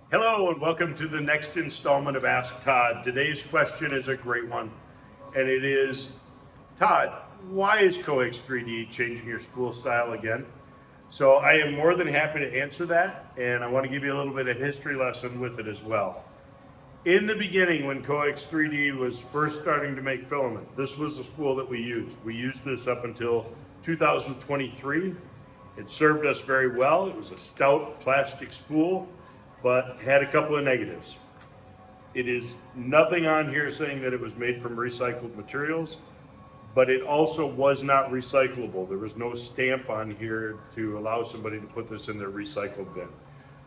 Hello and welcome to the next installment of Ask Todd. Today's question is a great one, and it is, Todd, why is Coax 3D changing your spool style again? So I am more than happy to answer that, and I want to give you a little bit of history lesson with it as well. In the beginning, when Coax 3D was first starting to make filament, this was the spool that we used. We used this up until 2023. It served us very well. It was a stout plastic spool, but had a couple of negatives. It is nothing on here saying that it was made from recycled materials, but it also was not recyclable. There was no stamp on here to allow somebody to put this in their recycle bin.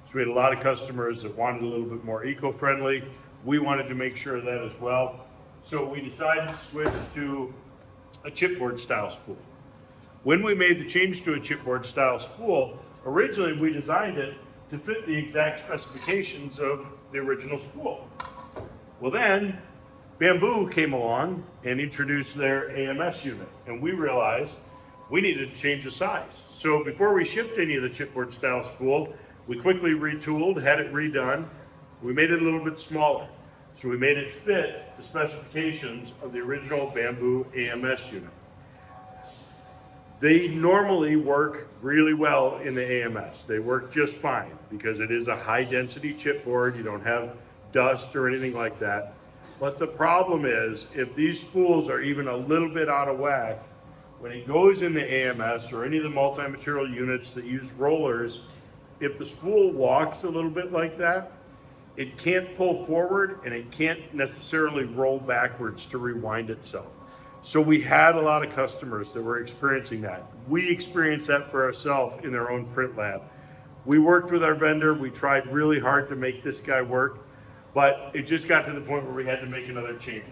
So we had a lot of customers that wanted a little bit more eco-friendly. We wanted to make sure of that as well. So we decided to switch to a chipboard style spool. When we made the change to a chipboard style spool, originally we designed it to fit the exact specifications of the original spool. Well then, Bamboo came along and introduced their AMS unit, and we realized we needed to change the size. So before we shipped any of the chipboard style spool, we quickly retooled, had it redone. We made it a little bit smaller. So we made it fit the specifications of the original Bamboo AMS unit. They normally work really well in the AMS. They work just fine because it is a high density chipboard. You don't have dust or anything like that. But the problem is, if these spools are even a little bit out of whack, when it goes in the AMS or any of the multi-material units that use rollers, if the spool walks a little bit like that, it can't pull forward and it can't necessarily roll backwards to rewind itself. So we had a lot of customers that were experiencing that. We experienced that for ourselves in their own print lab. We worked with our vendor. We tried really hard to make this guy work, but it just got to the point where we had to make another change.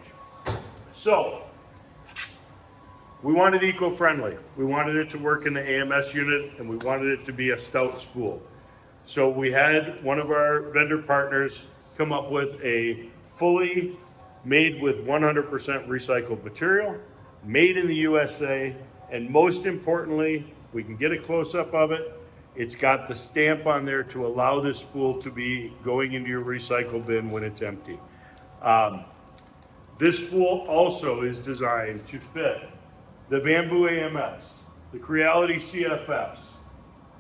So we wanted eco-friendly. We wanted it to work in the AMS unit, and we wanted it to be a stout spool. So we had one of our vendor partners come up with a fully made with 100% recycled material, made in the USA, and most importantly, we can get a close-up of it. It's got the stamp on there to allow this spool to be going into your recycle bin when it's empty. This spool also is designed to fit the Bamboo AMS, the Creality CFS,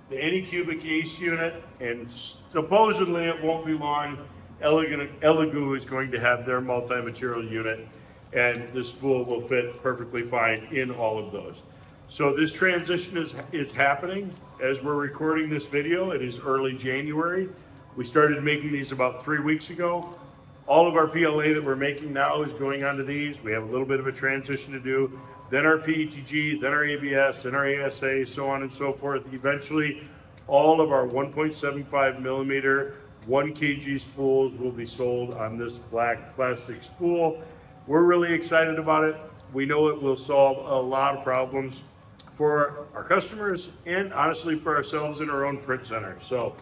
the Anycubic ACE unit, and supposedly it won't be long, Elegoo is going to have their multi-material unit, and this spool will fit perfectly fine in all of those. So this transition is happening as we're recording this video. It is early January. We started making these about 3 weeks ago. All of our PLA that we're making now is going onto these. We have a little bit of a transition to do. Then our PETG, then our ABS, then our ASA, so on and so forth. Eventually, all of our 1.75 millimeter 1 kg spools will be sold on this black plastic spool. We're really excited about it. We know it will solve a lot of problems for our customers and honestly for ourselves in our own print center. So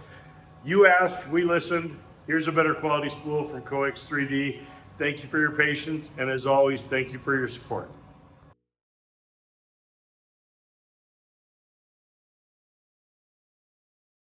you asked, we listened. Here's a better quality spool from Coax 3D. Thank you for your patience, and as always, thank you for your support.